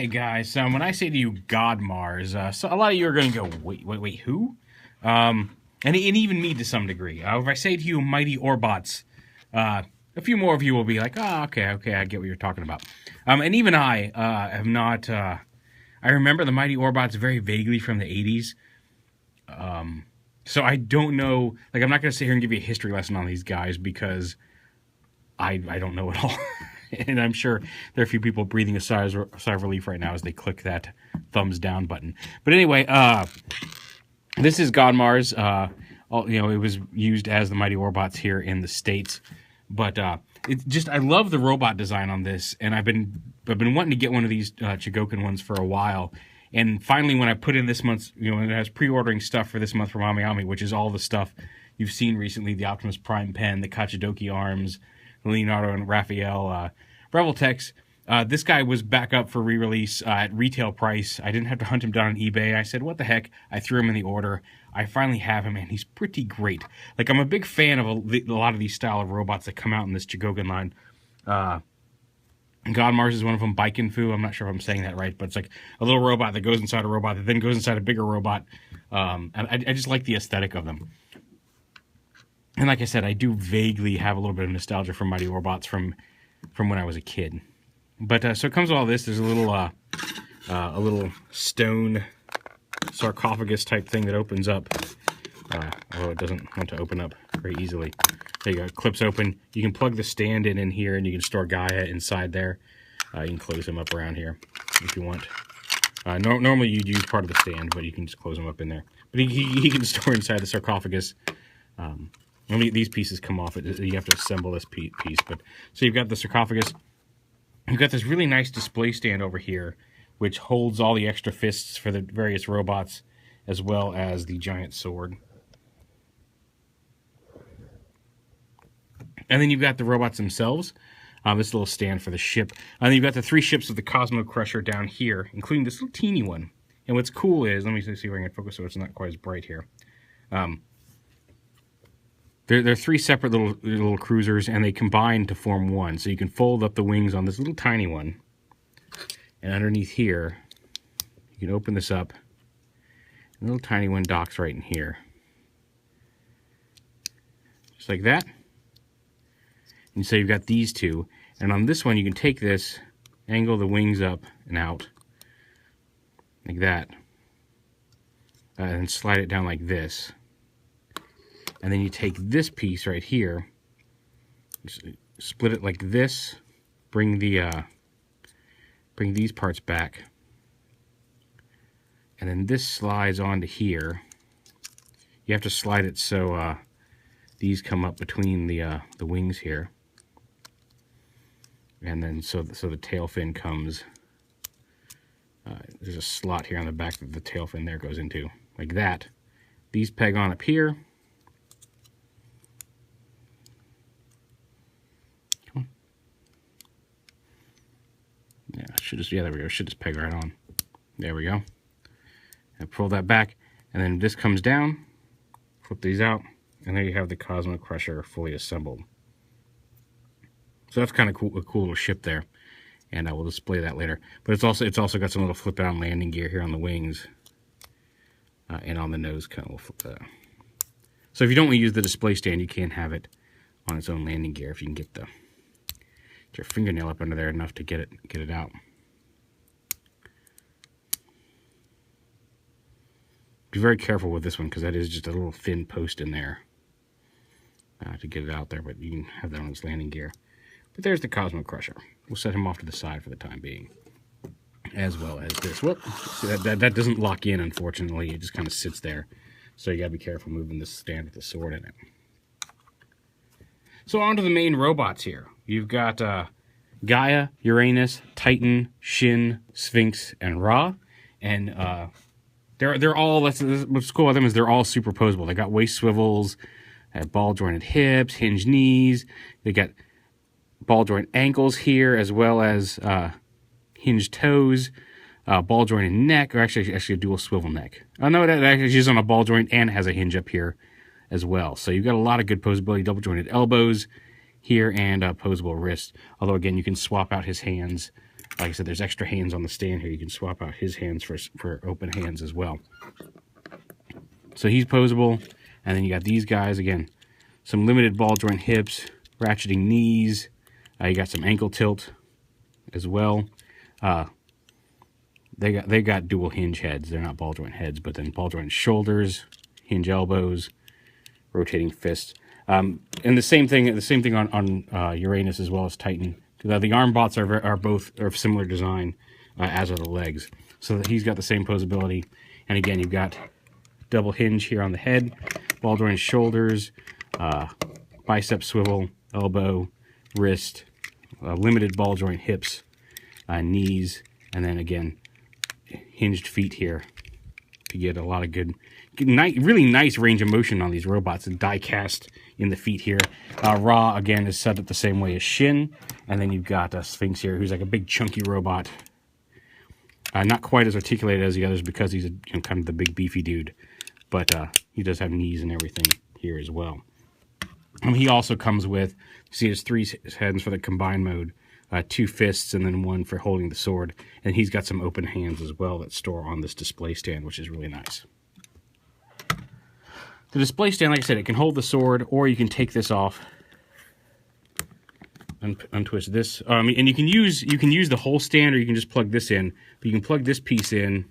Okay, guys, when I say to you Godmars, so a lot of you are going to go, wait, who? And even me to some degree. If I say to you Mighty Orbots, a few more of you will be like, oh, okay, I get what you're talking about. And even I have not, I remember the Mighty Orbots very vaguely from the 80s. So I don't know, like, I'm not going to sit here and give you a history lesson on these guys because I don't know at all. And I'm sure there are a few people breathing a sigh of relief right now as they click that thumbs down button. But anyway, this is Godmars. It was used as the Mighty Orbots here in the States. But I love the robot design on this, and I've been wanting to get one of these Chogokin ones for a while. And finally, when I put in this month's, it has pre-ordering stuff for this month from Ami, which is all the stuff you've seen recently: the Optimus Prime pen, the Kachidoki arms, Leonardo and Raphael, Revoltex. This guy was back up for re-release at retail price. I didn't have to hunt him down on eBay. I said, what the heck? I threw him in the order. I finally have him, and he's pretty great. Like, I'm a big fan of a lot of these style of robots that come out in this Chogokin line. Godmars is one of them, Baikenfu. I'm not sure if I'm saying that right, but it's like a little robot that goes inside a robot that then goes inside a bigger robot. And I just like the aesthetic of them. And like I said, I do vaguely have a little bit of nostalgia for Mighty Orbots from when I was a kid. But so it comes with all this. There's a little stone sarcophagus type thing that opens up. Although it doesn't want to open up very easily. There you go. It clips open. You can plug the stand in here, and you can store Gaia inside there. You can close him up around here if you want. Normally you'd use part of the stand, but you can just close him up in there. But he can store inside the sarcophagus. These pieces come off. You have to assemble this piece. But so you've got the sarcophagus. You've got this really nice display stand over here, which holds all the extra fists for the various robots, as well as the giant sword. And then you've got the robots themselves. This little stand for the ship. And then you've got the 3 ships of the Cosmo Crusher down here, including this little teeny one. And what's cool is, let me see if I can focus so it's not quite as bright here. They're 3 separate little cruisers, and they combine to form one. So you can fold up the wings on this little tiny one. And underneath here, you can open this up. The little tiny one docks right in here. Just like that. And so you've got these two. And on this one, you can take this, angle the wings up and out. Like that. And slide it down like this. And then you take this piece right here, split it like this, bring these parts back, and then this slides onto here. You have to slide it so these come up between the wings here, and then so the tail fin comes. There's a slot here on the back that the tail fin there goes into, like that. These peg on up here. Yeah, there we go. Should just peg right on. There we go. And pull that back, and then this comes down. Flip these out, and there you have the Cosmo Crusher fully assembled. So that's kind of cool, a cool little ship there, and I will display that later. But it's also got some little flip-down landing gear here on the wings, and on the nose. Kind of flip that. So if you don't want to use the display stand, you can have it on its own landing gear if you can get your fingernail up under there enough to get it out. Be very careful with this one because that is just a little thin post in there to get it out there, but you can have that on its landing gear. But there's the Cosmo Crusher. We'll set him off to the side for the time being, as well as this. Whoop! See, that doesn't lock in, unfortunately. It just kind of sits there, so you gotta be careful moving this stand with the sword in it. So on to the main robots here. You've got Gaia, Uranus, Titan, Shin, Sphinx, and Ra, and they're all. What's cool about them is they're all superposable. They got waist swivels, ball jointed hips, hinged knees. They got ball joint ankles here, as well as hinged toes, ball jointed neck, or actually a dual swivel neck. Oh no, that actually is on a ball joint and has a hinge up here as well. So you've got a lot of good posability, double jointed elbows here and posable wrists. Although again, you can swap out his hands Like I said, there's extra hands on the stand here. You can swap out his hands for open hands as well. So he's posable. And then you got these guys, again, some limited ball joint hips, ratcheting knees. You got some ankle tilt as well. They got dual hinge heads. They're not ball joint heads, but then ball joint shoulders, hinge elbows, rotating fists. And the same thing on Uranus as well as Titan. The arm bots are both of similar design, as are the legs. So he's got the same posability. And again, you've got double hinge here on the head, ball joint shoulders, bicep swivel, elbow, wrist, limited ball joint hips, knees, and then again, hinged feet here to get a lot of good really nice range of motion on these robots. And die cast in the feet here. Raw, again, is set up the same way as Shin. And then you've got Sphinx here, who's like a big chunky robot. Not quite as articulated as the others because he's kind of the big beefy dude. But he does have knees and everything here as well. He also comes with, see, there's 3 hands for the combined mode, 2 fists, and then 1 for holding the sword. And he's got some open hands as well that store on this display stand, which is really nice. The display stand, like I said, it can hold the sword, or you can take this off and untwist this. And you can use the whole stand, or you can just plug this in. But you can plug this piece in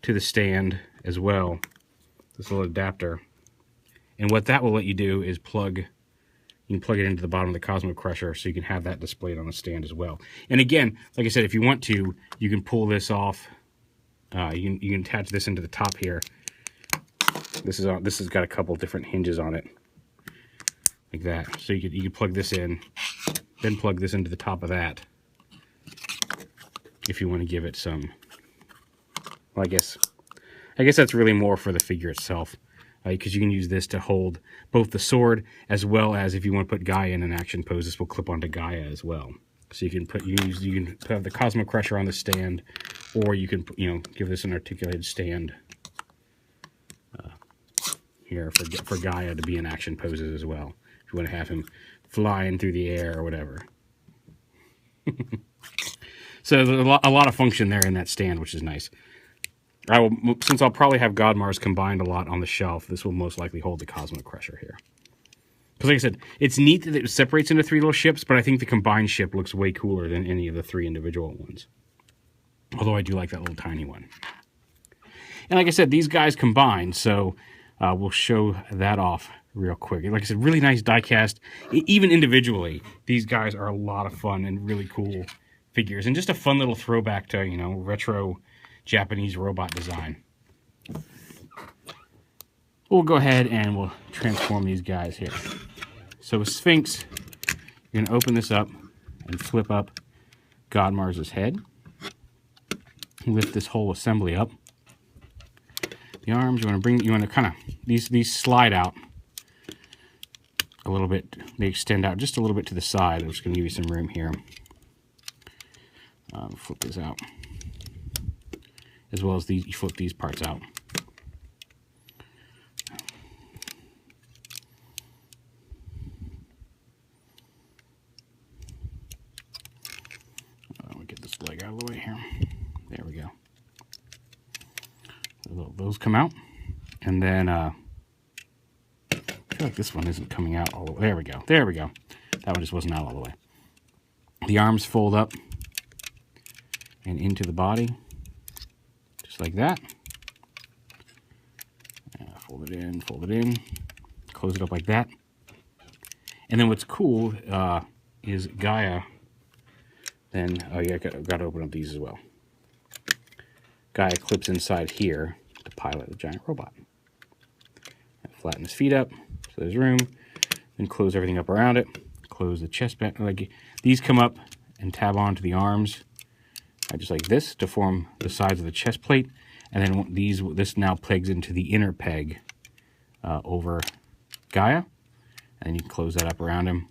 to the stand as well, this little adapter. And what that will let you do is you can plug it into the bottom of the Cosmo Crusher, so you can have that displayed on the stand as well. And again, like I said, if you want to, you can pull this off. You can attach this into the top here. This has got a couple different hinges on it, like that. So you could plug this in, then plug this into the top of that, if you want to give it some. Well, I guess that's really more for the figure itself, because you can use this to hold both the sword as well as if you want to put Gaia in an action pose. This will clip onto Gaia as well. So you can have the Cosmo Crusher on the stand, or you can give this an articulated stand here for Gaia to be in action poses as well, if you want to have him flying through the air or whatever. So there's a lot of function there in that stand, which is nice. Since I'll probably have Godmars combined a lot on the shelf, this will most likely hold the Cosmo Crusher here. Because like I said, it's neat that it separates into 3 little ships, but I think the combined ship looks way cooler than any of the 3 individual ones. Although I do like that little tiny one. And like I said, these guys combined, so we'll show that off real quick. Like I said, really nice die cast. Even individually, these guys are a lot of fun and really cool figures. And just a fun little throwback to, retro Japanese robot design. We'll go ahead and we'll transform these guys here. So with Sphinx, you're going to open this up and flip up Godmars' head. Lift this whole assembly up. The arms, you want to kind of, these slide out a little bit. They extend out just a little bit to the side. I'm just going to give you some room here. Flip this out. As well as you flip these parts out. Let me get this leg out of the way here. There we go. Those come out, and then I feel like this one isn't coming out all the way. There we go. There we go. That one just wasn't out all the way. The arms fold up and into the body, just like that. Fold it in, close it up like that. And then what's cool is Gaia. Then, oh yeah, I've got to open up these as well. Gaia clips inside here to pilot the giant robot. Flatten his feet up so there's room. Then close everything up around it. Close the chest band. Like these come up and tab onto the arms, just like this, to form the sides of the chest plate. And then this now pegs into the inner peg over Gaia. And you can close that up around him.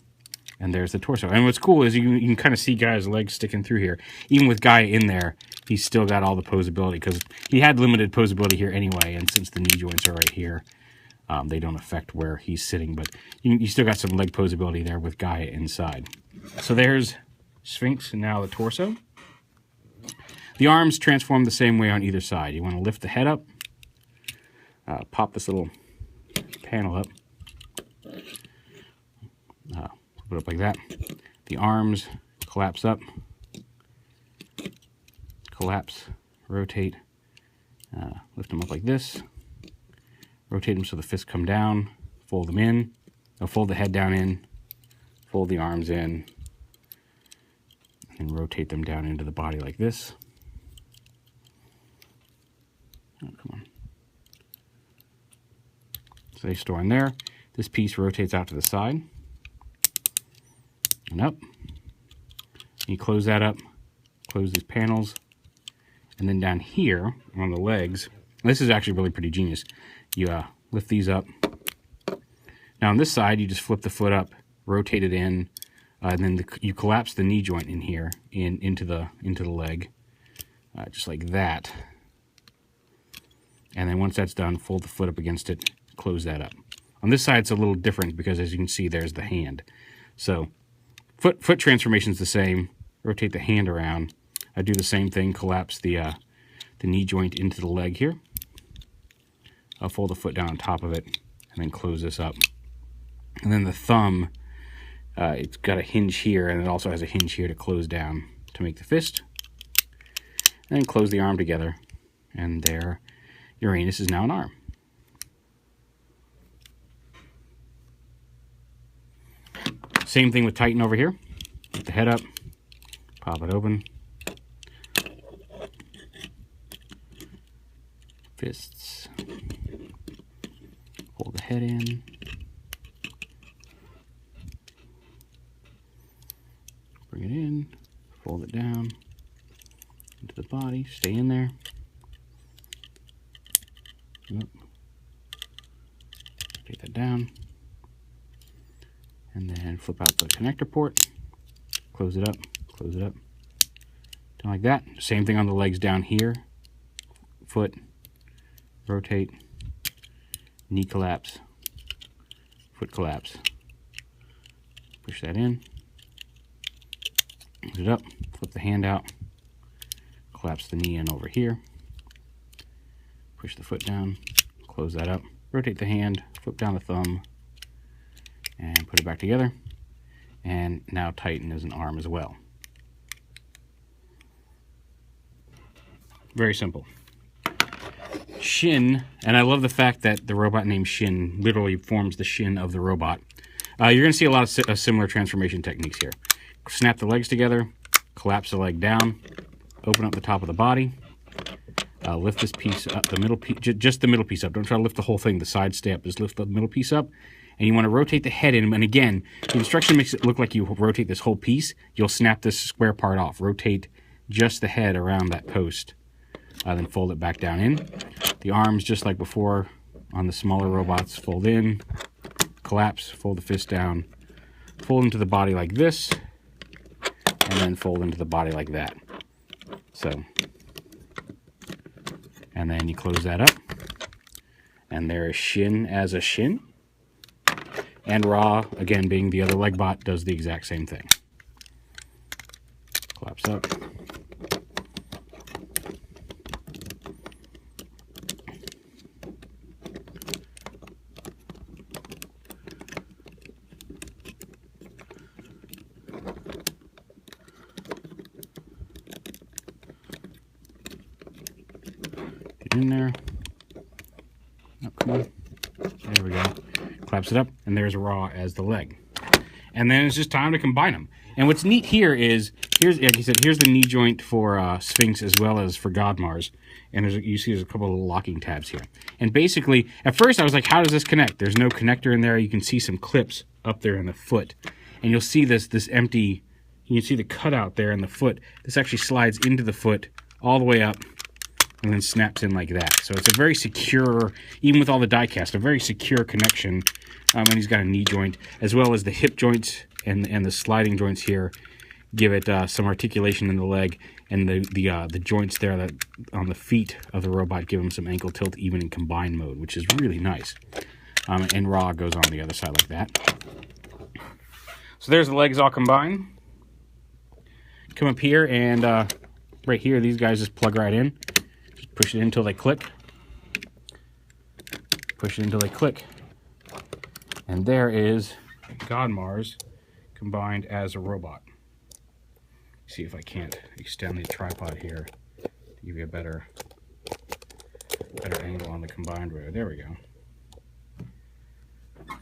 And there's the torso. And what's cool is you can kind of see Gaia's legs sticking through here. Even with Gaia in there, he's still got all the posability, because he had limited posability here anyway, and since the knee joints are right here, they don't affect where he's sitting, but you still got some leg posability there with Gaia inside. So there's Sphinx and now the torso. The arms transform the same way on either side. You want to lift the head up, pop this little panel up, put it up like that. The arms collapse up, collapse, rotate, lift them up like this, rotate them so the fists come down, fold them in, fold the head down in, fold the arms in, and rotate them down into the body like this. Oh, come on. So they store in there. This piece rotates out to the side and up. You close that up, close these panels, and then down here on the legs, this is actually really pretty genius. You lift these up. Now on this side, you just flip the foot up, rotate it in, and then you collapse the knee joint in here into the leg, just like that. And then once that's done, fold the foot up against it, close that up. On this side, it's a little different because, as you can see, there's the hand. So foot transformation is the same. Rotate the hand around. I do the same thing. Collapse the knee joint into the leg here. I'll fold the foot down on top of it, and then close this up. And then the thumb, it's got a hinge here, and it also has a hinge here to close down to make the fist. And then close the arm together, and there, Uranus is now an arm. Same thing with Titan over here. Put the head up, pop it open. Fists. Hold the head in. Bring it in, fold it down into the body, stay in there. Take that down. And then flip out the connector port, close it up, down like that. Same thing on the legs down here. Foot, rotate, knee collapse, foot collapse. Push that in, close it up, flip the hand out, collapse the knee in over here, push the foot down, close that up, rotate the hand, flip down the thumb, and put it back together. And now Titan is an arm as well. Very simple. Shin, and I love the fact that the robot named Shin literally forms the shin of the robot. You're going to see a lot of similar transformation techniques here. Snap the legs together, collapse the leg down, open up the top of the body, lift this piece up, the middle piece, just the middle piece up. Don't try to lift the whole thing, the side step, just lift the middle piece up. And you want to rotate the head in, and again, the instruction makes it look like you rotate this whole piece. You'll snap this square part off. Rotate just the head around that post, then fold it back down in. The arms, just like before on the smaller robots, fold in, collapse, fold the fist down, fold into the body like this, and then fold into the body like that. So, and then you close that up, and there is Shin as a shin. And Ra, again being the other leg bot, does the exact same thing. Collapse up. Get in there. Oh, come on. There we go. Collapse it up, and there's Ra as the leg. And then it's just time to combine them. And what's neat here is, like you said, here's the knee joint for Sphinx as well as for Godmars. And you see there's a couple of locking tabs here. And basically, at first I was like, how does this connect? There's no connector in there. You can see some clips up there in the foot. And you'll see this empty, you can see the cutout there in the foot. This actually slides into the foot all the way up and then snaps in like that. So it's a very secure, even with all the die-cast, a very secure connection. And he's got a knee joint, as well as the hip joints and the sliding joints here give it some articulation in the leg, and the joints there that on the feet of the robot give him some ankle tilt even in combined mode, which is really nice. And Ra goes on the other side like that. So there's the legs all combined. Come up here and right here, these guys just plug right in. Just push it in until they click. Push it until they click. And there is Godmars combined as a robot. See if I can't extend the tripod here to give you a better angle on the combined row. There we go.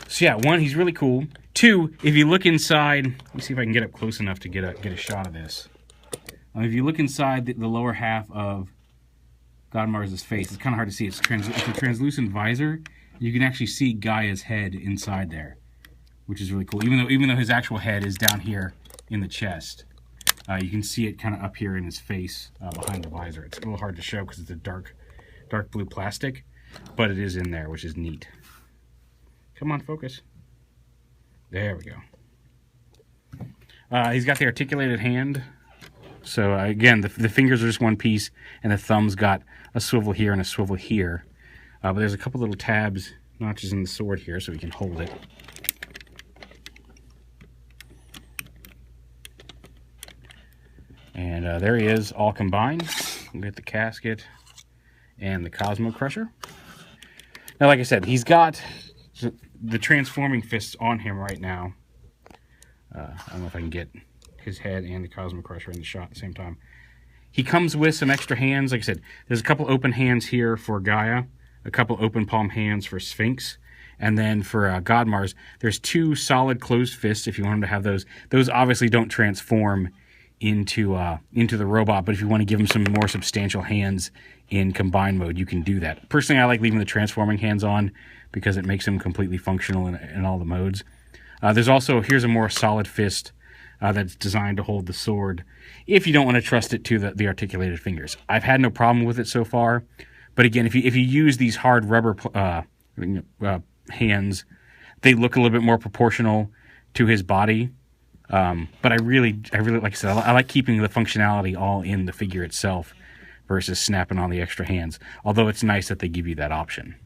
So yeah, one, he's really cool. Two, if you look inside, let me see if I can get up close enough to get a shot of this. If you look inside the lower half of Godmars' face, it's kind of hard to see. It's a translucent visor. You can actually see Gaia's head inside there, which is really cool. Even though his actual head is down here in the chest, you can see it kind of up here in his face behind the visor. It's a little hard to show because it's a dark blue plastic, but it is in there, which is neat. Come on, focus. There we go. He's got the articulated hand. So again, the fingers are just one piece, and the thumb's got a swivel here and a swivel here. But there's a couple little tabs, notches in the sword here, so we can hold it. And there he is, all combined. We'll get the casket and the Cosmo Crusher. Now, like I said, he's got the transforming fists on him right now. I don't know if I can get his head and the Cosmo Crusher in the shot at the same time. He comes with some extra hands. Like I said, there's a couple open hands here for Gaia, a couple open palm hands for Sphinx, and then for Godmars, there's two solid closed fists if you want him to have those. Those obviously don't transform into the robot, but if you want to give him some more substantial hands in combined mode, you can do that. Personally, I like leaving the transforming hands on because it makes him completely functional in all the modes. There's also, here's a more solid fist that's designed to hold the sword if you don't want to trust it to the articulated fingers. I've had no problem with it so far, but again, if you use these hard rubber hands, they look a little bit more proportional to his body. But I really, like I said, I like keeping the functionality all in the figure itself versus snapping on the extra hands. Although it's nice that they give you that option.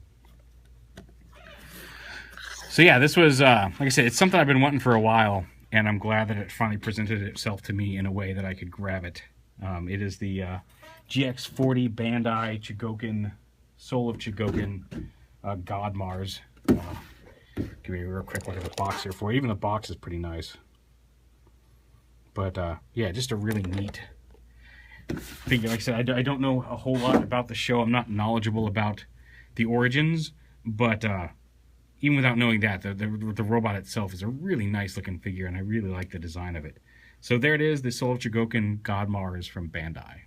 So yeah, this was, like I said, it's something I've been wanting for a while, and I'm glad that it finally presented itself to me in a way that I could grab it. It is the GX-40 Bandai Chogokin, Soul of Chogokin Godmars. Give me a real quick look at the box here for you. Even the box is pretty nice. But yeah, just a really neat figure. Like I said, I don't know a whole lot about the show. I'm not knowledgeable about the origins, but even without knowing that, the robot itself is a really nice looking figure, and I really like the design of it. So there it is, the Soul of Chogokin Godmars from Bandai.